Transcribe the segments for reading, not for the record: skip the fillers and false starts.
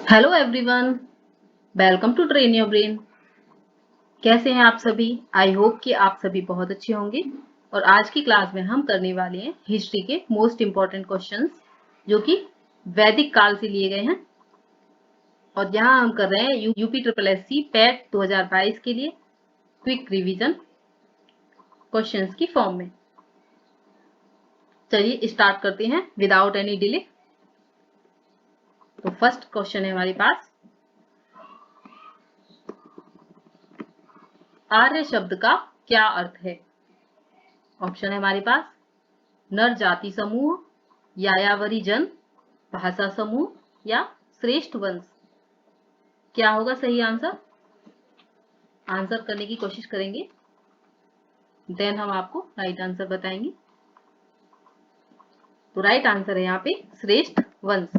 Hello everyone, welcome to train your brain. कैसे हैं आप सभी? आई होप कि आप सभी बहुत अच्छे होंगे। और आज की क्लास में हम करने वाले हैं हिस्ट्री के मोस्ट इम्पॉर्टेंट क्वेश्चंस जो कि वैदिक काल से लिए गए हैं। और यहाँ हम कर रहे हैं यूपी ट्रिपल एससी पैट 2022 के लिए क्विक रिवीजन क्वेश्चंस की फॉर्म में। चलिए स्टार्ट करते हैं विदाउट एनी डिले। तो फर्स्ट क्वेश्चन है हमारे पास, आर्य शब्द का क्या अर्थ है? ऑप्शन है हमारे पास नर जाति समूह, यायावरी जन, भाषा समूह या श्रेष्ठ वंश। क्या होगा सही आंसर? आंसर करने की कोशिश करेंगे, देन हम आपको राइट आंसर बताएंगे। तो राइट आंसर है यहाँ पे श्रेष्ठ वंश।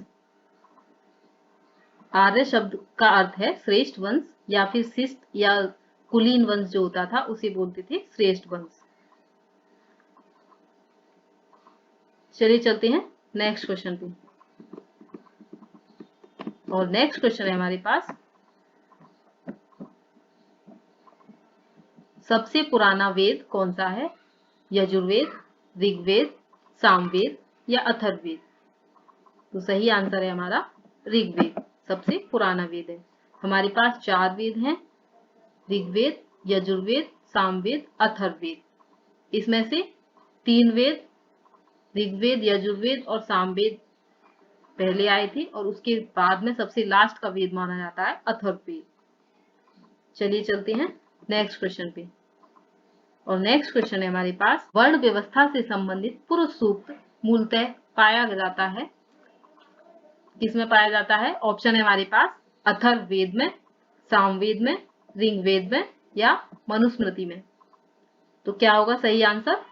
आर्य शब्द का अर्थ है श्रेष्ठ वंश या फिर शिष्ट या कुलीन वंश जो होता था उसे बोलते थे श्रेष्ठ वंश। चलिए चलते हैं नेक्स्ट क्वेश्चन पे। और नेक्स्ट क्वेश्चन है हमारे पास, सबसे पुराना वेद कौन सा है? यजुर्वेद, ऋग्वेद, सामवेद या अथर्ववेद? तो सही आंसर है हमारा ऋग्वेद सबसे पुराना वेद है। हमारे पास 4 वेद हैं, ऋग्वेद, यजुर्वेद, सामवेद, अथर्ववेद। इसमें से 3 वेद ऋग्वेद, यजुर्वेद और सामवेद पहले आए थे और उसके बाद में सबसे लास्ट का वेद माना जाता है अथर्ववेद। चलिए चलते हैं नेक्स्ट क्वेश्चन पे। और नेक्स्ट क्वेश्चन है हमारे पास, वर्ण व्यवस्था से संबंधित पुरुष सूक्त मूलतः पाया जाता है किसमें पाया जाता है? ऑप्शन है हमारे पास अथर्ववेद में, सामवेद में, ऋग्वेद में या मनुस्मृति में। तो क्या होगा सही आंसर?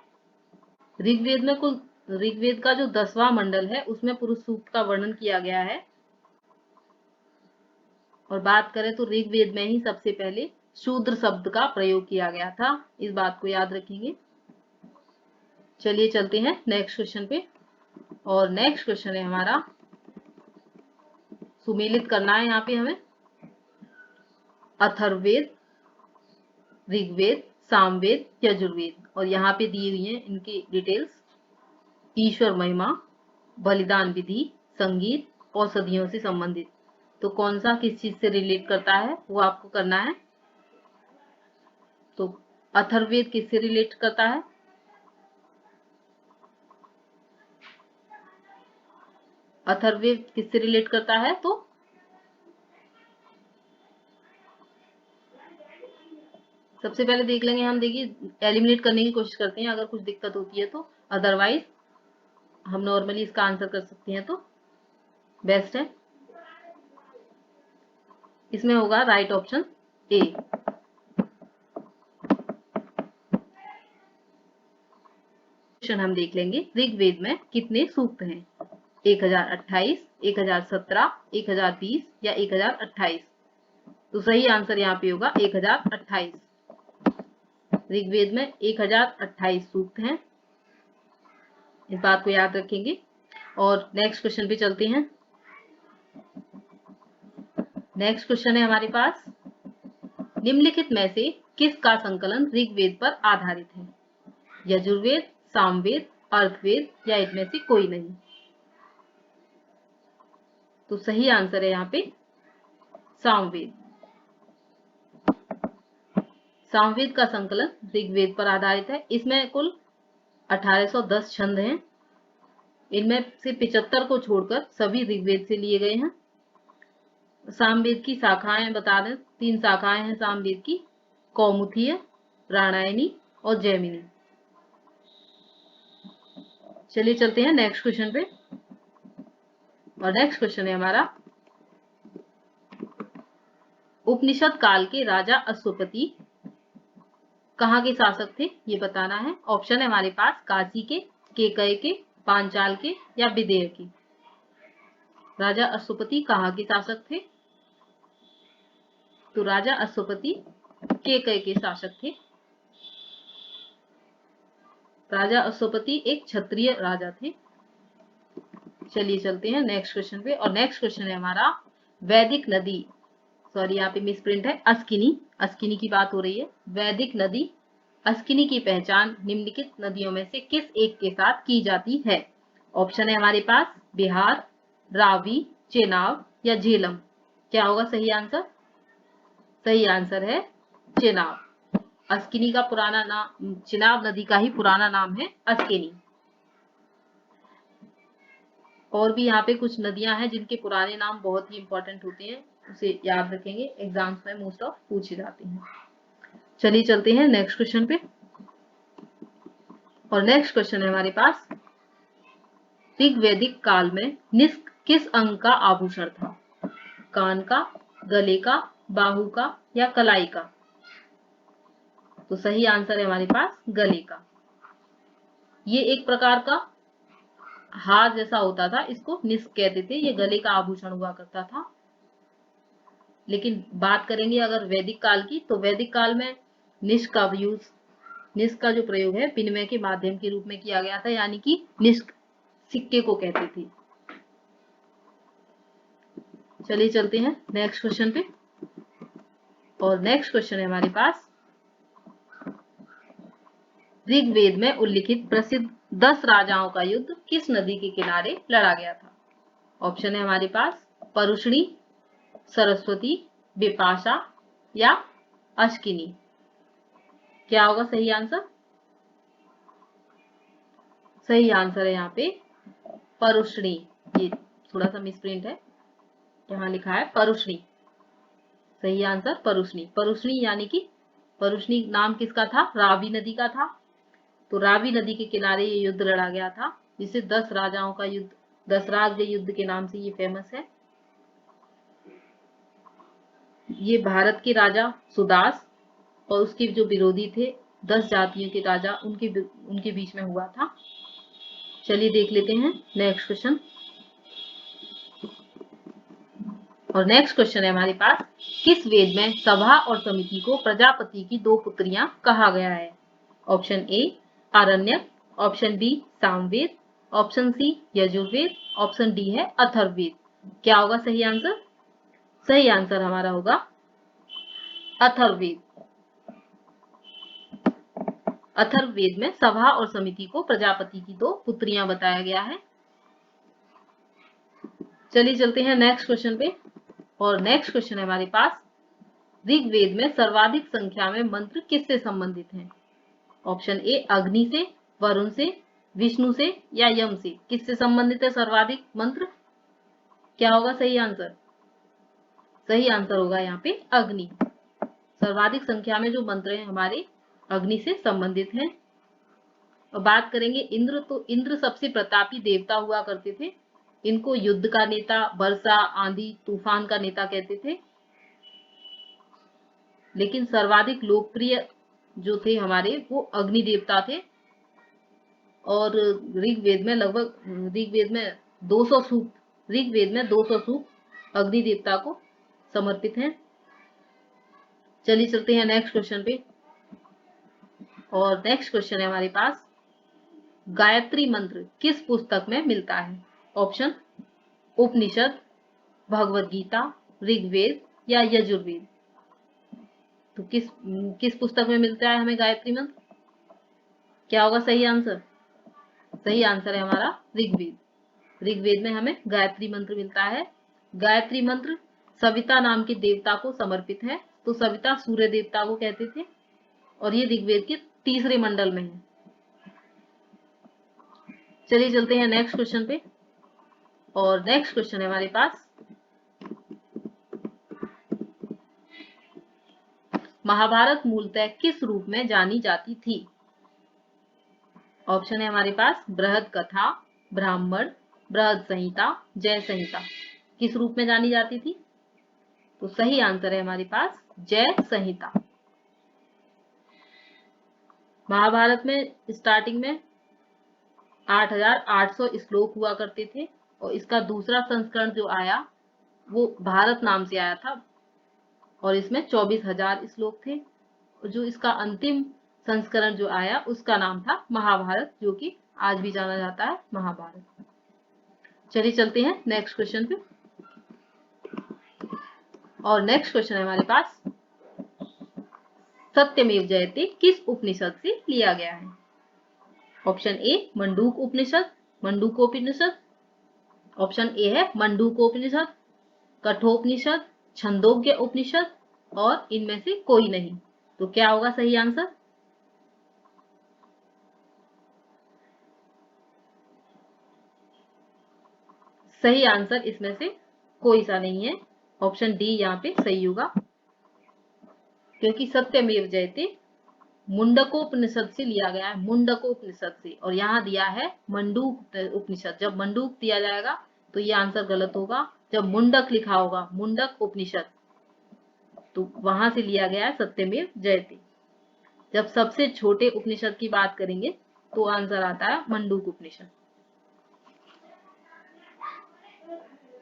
ऋग्वेद में कुल ऋग्वेद का जो 10वां मंडल है उसमें पुरुष सूक्त का वर्णन किया गया है। और बात करें तो ऋग्वेद में ही सबसे पहले शूद्र शब्द का प्रयोग किया गया था, इस बात को याद रखेंगे। चलिए चलते हैं नेक्स्ट क्वेश्चन पे। और नेक्स्ट क्वेश्चन है हमारा, सुमेलित करना है यहाँ पे हमें अथर्ववेद, ऋग्वेद, सामवेद, यजुर्वेद। और यहाँ पे दी हुई है इनकी डिटेल्स, ईश्वर महिमा, बलिदान विधि, संगीत, औषधियों से संबंधित। तो कौन सा किस चीज से रिलेट करता है वो आपको करना है। तो अथर्ववेद किससे रिलेट करता है? अथर्ववेद किससे रिलेट करता है? तो सबसे पहले देख लेंगे हम, देखिए एलिमिनेट करने की कोशिश करते हैं अगर कुछ दिक्कत होती है तो, अदरवाइज हम नॉर्मली इसका आंसर कर सकते हैं तो बेस्ट है। इसमें होगा राइट ऑप्शन ए। क्वेश्चन हम देख लेंगे, ऋग्वेद में कितने सूक्त हैं? 1028, 1017, 1020 या 1028? तो सही आंसर यहाँ पे होगा 1028। ऋग्वेद में 1028 सूक्त हैं, इस बात को याद रखेंगे। और नेक्स्ट क्वेश्चन पे चलते हैं। नेक्स्ट क्वेश्चन है हमारे पास, निम्नलिखित में से किसका संकलन ऋग्वेद पर आधारित है? यजुर्वेद, सामवेद, अर्थवेद या इनमें से कोई नहीं? तो सही आंसर है यहाँ पे सामवेद। सामवेद का संकलन ऋग्वेद पर आधारित है। इसमें कुल 1810 छंद हैं, इनमें से 75 को छोड़कर सभी ऋग्वेद से लिए गए हैं। सामवेद की शाखाएं बता दें, 3 शाखाएं हैं सामवेद की, कौमुदीय, रामायणी और जैमिनी। चलिए चलते हैं नेक्स्ट क्वेश्चन पे। और नेक्स्ट क्वेश्चन है हमारा, उपनिषद काल के राजा अश्वपति कहाँ के शासक थे ये बताना है। ऑप्शन है हमारे पास काशी के, केकय के, पांचाल के या विदेह के। राजा अश्वपति कहाँ के शासक थे? तो राजा अश्वपति केकय के शासक थे। राजा अश्वपति एक क्षत्रिय राजा थे। चलिए चलते हैं नेक्स्ट क्वेश्चन पे। और नेक्स्ट क्वेश्चन है हमारा, वैदिक नदी, सॉरी यहाँ पे मिसप्रिंट है, अस्किनी, अस्किनी की बात हो रही है। वैदिक नदी अस्किनी की पहचान निम्नलिखित नदियों में से किस एक के साथ की जाती है? ऑप्शन है हमारे पास बिहार, रावी, चेनाब या झेलम। क्या होगा सही आंसर? सही आंसर है चेनाब। अस्किनी का पुराना नाम, चेनाब नदी का ही पुराना नाम है अस्किनी। और भी यहाँ पे कुछ नदियां हैं जिनके पुराने नाम बहुत ही इंपॉर्टेंट होते हैं, उसे याद रखेंगे, एग्जाम्स में मोस्ट ऑफ पूछे जाते हैं। चलिए चलते हैं नेक्स्ट क्वेश्चन पे। और नेक्स्ट क्वेश्चन है हमारे पास, ऋग्वैदिक काल में निष्क किस अंग का आभूषण था? कान का, गले का, बाहु का या कलाई का? तो सही आंसर है हमारे पास गले का। ये एक प्रकार का हार जैसा होता था, इसको निष्क कहते थे, ये गले का आभूषण हुआ करता था। लेकिन बात करेंगे अगर वैदिक काल की, तो वैदिक काल में निष्क का यूज, निष्क का जो प्रयोग है विनिमय के माध्यम के रूप में किया गया था, यानी कि निष्क सिक्के को कहते थे। चलिए चलते हैं नेक्स्ट क्वेश्चन पे। और नेक्स्ट क्वेश्चन है हमारे पास, ऋग्वेद में उल्लिखित प्रसिद्ध 10 राजाओं का युद्ध किस नदी के किनारे लड़ा गया था? ऑप्शन है हमारे पास परुष्णी, सरस्वती, बिपाशा या अश्किनी। क्या होगा सही आंसर? सही आंसर है यहाँ पे परुष्णी। ये थोड़ा सा मिसप्रिंट है, यहाँ लिखा है परुष्णी। सही आंसर परुष्णी। परुष्णी यानी कि परुष्णी नाम किसका था? रावी नदी का था। तो रावी नदी के किनारे ये युद्ध लड़ा गया था, जिसे 10 राजाओं का युद्ध, 10 राज्य युद्ध के नाम से ये फेमस है। ये भारत के राजा सुदास और उसके जो विरोधी थे 10 जातियों के राजा, उनके बीच में हुआ था। चलिए देख लेते हैं नेक्स्ट क्वेश्चन। और नेक्स्ट क्वेश्चन है हमारे पास, किस वेद में सभा और समिति को प्रजापति की 2 पुत्रियां कहा गया है? Option A Aranyaka, option B Samaveda, option C Yajurveda, option D है अथर्ववेद। क्या होगा सही आंसर? सही आंसर हमारा होगा अथर्ववेद। अथर्ववेद में सभा और समिति को प्रजापति की 2 पुत्रियां बताया गया है। चलिए चलते हैं नेक्स्ट क्वेश्चन पे। और नेक्स्ट क्वेश्चन है हमारे पास, ऋग्वेद में सर्वाधिक संख्या में मंत्र किससे संबंधित हैं? ऑप्शन ए अग्नि से, वरुण से, विष्णु से या यम से। किससे संबंधित है सर्वाधिक मंत्र? क्या होगा सही आंसर? सही आंसर होगा यहाँ पे अग्नि। सर्वाधिक संख्या में जो मंत्र हैं हमारे अग्नि से संबंधित हैं। और बात करेंगे इंद्र, तो इंद्र सबसे प्रतापी देवता हुआ करते थे। इनको युद्ध का नेता, वर्षा, आंधी, तूफान का नेता कहते थे। लेकिन सर्वाधिक लोकप्रिय जो थे हमारे, वो अग्नि देवता थे। और ऋग्वेद में लगभग, ऋग्वेद में 200 सूक्त, ऋग्वेद में 200 सूक्त अग्नि देवता को समर्पित हैं। चलिए चलते हैं नेक्स्ट क्वेश्चन पे। और नेक्स्ट क्वेश्चन है हमारे पास, गायत्री मंत्र किस पुस्तक में मिलता है? ऑप्शन उपनिषद, भगवद गीता, ऋग्वेद या यजुर्वेद। तो किस किस पुस्तक में मिलता है हमें गायत्री मंत्र? क्या होगा सही आंसर? सही आंसर है हमारा ऋग्वेद। ऋग्वेद में हमें गायत्री मंत्र मिलता है। गायत्री मंत्र सविता नाम के देवता को समर्पित है। तो सविता सूर्य देवता को कहते थे और ये ऋग्वेद के 3रे मंडल में है। चलिए चलते हैं नेक्स्ट क्वेश्चन पे। और नेक्स्ट क्वेश्चन है हमारे पास, महाभारत मूलतः किस रूप में जानी जाती थी? ऑप्शन है हमारे पास बृहद कथा, ब्राह्मण, बृहद संहिता, जय संहिता। किस रूप में जानी जाती थी? तो सही आंसर है हमारे पास जय संहिता। महाभारत में स्टार्टिंग में 8800 श्लोक हुआ करते थे और इसका दूसरा संस्करण जो आया वो भारत नाम से आया था और इसमें 24,000 श्लोक थे। और जो इसका अंतिम संस्करण जो आया उसका नाम था महाभारत, जो कि आज भी जाना जाता है महाभारत। चलिए चलते हैं नेक्स्ट क्वेश्चन पे। और नेक्स्ट क्वेश्चन है हमारे पास, सत्यमेव जयते किस उपनिषद से लिया गया है? Option A मंडूक Upanishad, मंडूकोपनिषद। Option A है मंडूकोपनिषद, कठोपनिषद, छंदोग्य उपनिषद और इनमें से कोई नहीं। तो क्या होगा सही आंसर? सही आंसर इसमें से कोई सा नहीं है। ऑप्शन डी यहाँ पे सही होगा, क्योंकि सत्यमेव जयते मुंडकोपनिषद से लिया गया है, मुंडकोपनिषद से, और यहाँ दिया है मंडूक उपनिषद। जब मंडूक दिया जाएगा तो ये आंसर गलत होगा। जब मुंडक लिखा होगा, मुंडक उपनिषद, तो वहां से लिया गया है सत्यमेव जयते। जब सबसे छोटे उपनिषद की बात करेंगे तो आंसर आता है मंडूक उपनिषद।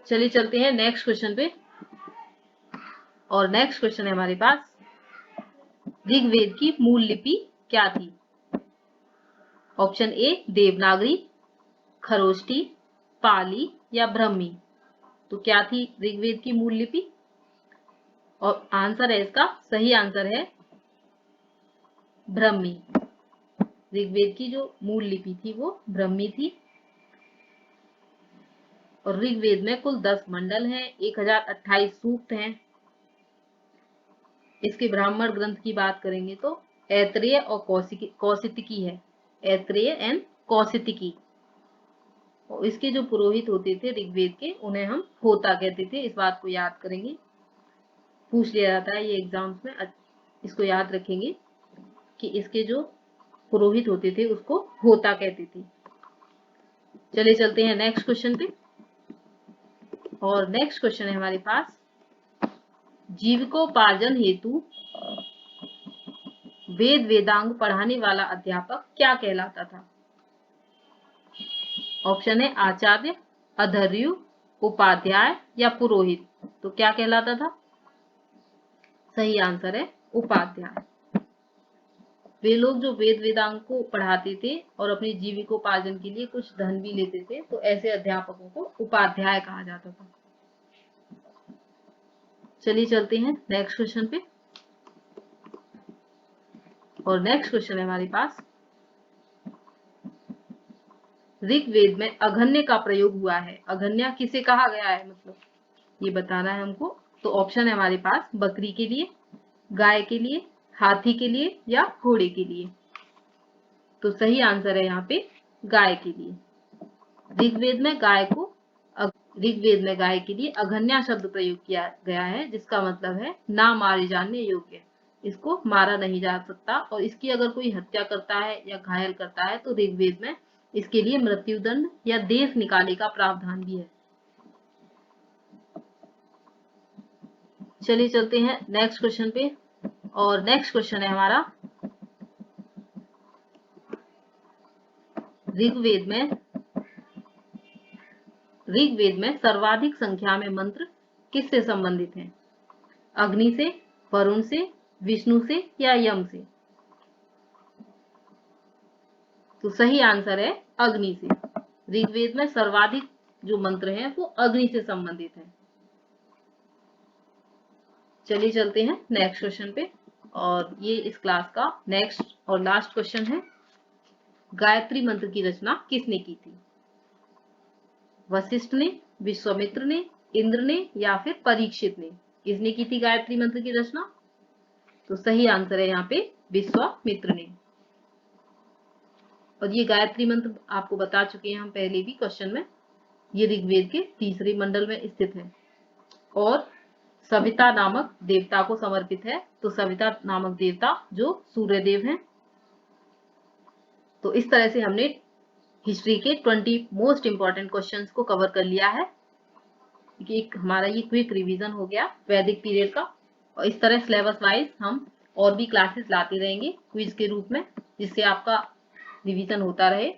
चलिए चलते हैं नेक्स्ट क्वेश्चन पे। और नेक्स्ट क्वेश्चन है हमारे पास, ऋग्वेद की मूल लिपि क्या थी? ऑप्शन ए देवनागरी, खरोष्टी, पाली या ब्रह्मी। तो क्या थी ऋग्वेद की मूल लिपि? और आंसर है इसका, सही आंसर है ब्रह्मी। ऋग्वेद की जो मूल लिपि थी वो ब्रह्मी थी। और ऋग्वेद में कुल 10 मंडल हैं, 1028 सूक्त हैं। इसके ब्राह्मण ग्रंथ की बात करेंगे तो ऐत्रेय और कौशितकी है, ऐत्रेय एंड कौशितकी। और इसके जो पुरोहित होते थे ऋग्वेद के, उन्हें हम होता कहते थे। इस बात को याद करेंगे, पूछ लिया जाता है ये एग्जाम्स में, इसको याद रखेंगे कि इसके जो पुरोहित होते थे उसको होता कहते थे। चलिए चलते हैं नेक्स्ट क्वेश्चन पे। और नेक्स्ट क्वेश्चन है हमारे पास, जीविकोपार्जन हेतु वेद वेदांग पढ़ाने वाला अध्यापक क्या कहलाता था? ऑप्शन है आचार्य, अधर्यु, उपाध्याय या पुरोहित। तो क्या कहलाता था? सही आंसर है उपाध्याय। वे लोग जो वेद वेदांग को पढ़ाते थे और अपनी जीविकोपार्जन के लिए कुछ धन भी लेते थे, तो ऐसे अध्यापकों को उपाध्याय कहा जाता था। चलिए चलते हैं नेक्स्ट क्वेश्चन पे। और नेक्स्ट क्वेश्चन है हमारे पास, ऋग्वेद में अघन्य का प्रयोग हुआ है। अघन्या किसे कहा गया है, मतलब ये बताना है हमको। तो ऑप्शन है हमारे पास, बकरी के लिए, गाय के लिए, हाथी के लिए या घोड़े के लिए। तो सही आंसर है यहाँ पे गाय के लिए। ऋग्वेद में गाय के लिए अघन्या शब्द प्रयोग किया गया है, जिसका मतलब है ना मारे जाने योग्य। इसको मारा नहीं जा सकता, और इसकी अगर कोई हत्या करता है या घायल करता है तो ऋग्वेद में इसके लिए मृत्युदंड या देश निकाले का प्रावधान भी है। चलिए चलते हैं नेक्स्ट क्वेश्चन पे। और नेक्स्ट क्वेश्चन है हमारा, ऋग्वेद में सर्वाधिक संख्या में मंत्र किससे संबंधित हैं? अग्नि से, वरुण से, विष्णु से या यम से। तो सही आंसर है अग्नि से। ऋग्वेद में सर्वाधिक जो मंत्र हैं वो अग्नि से संबंधित हैं। चलिए चलते हैं नेक्स्ट क्वेश्चन पे। और ये इस क्लास का नेक्स्ट और लास्ट क्वेश्चन है, गायत्री मंत्र की रचना किसने की थी? वशिष्ठ ने, विश्वामित्र ने, इंद्र ने या फिर परीक्षित ने। किसने की थी गायत्री मंत्र की रचना? तो सही आंसर है यहाँ पे विश्वामित्र ने। और ये गायत्री मंत्र आपको बता चुके हैं हम पहले भी क्वेश्चन में। ये ऋग्वेद के 3रे मंडल में स्थित है और सविता नामक देवता को समर्पित है। तो सविता नामक देवता जो सूर्यदेव हैं। तो इस तरह से हमने हिस्ट्री के 20 मोस्ट इंपॉर्टेंट क्वेश्चंस को कवर कर लिया है। एक हमारा ये क्विक रिवीजन हो गया वैदिक पीरियड का। और इस तरह सिलेबस वाइज हम और भी क्लासेस लाते रहेंगे क्विज के रूप में, जिससे आपका रिवीजन होता रहे।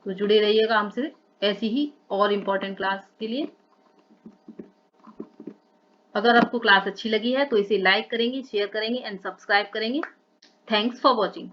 तो जुड़े रहिएगा हमसे ऐसी ही और इम्पोर्टेंट क्लास के लिए। अगर आपको क्लास अच्छी लगी है तो इसे लाइक करेंगे, शेयर करेंगे एंड सब्सक्राइब करेंगे। Thanks for watching.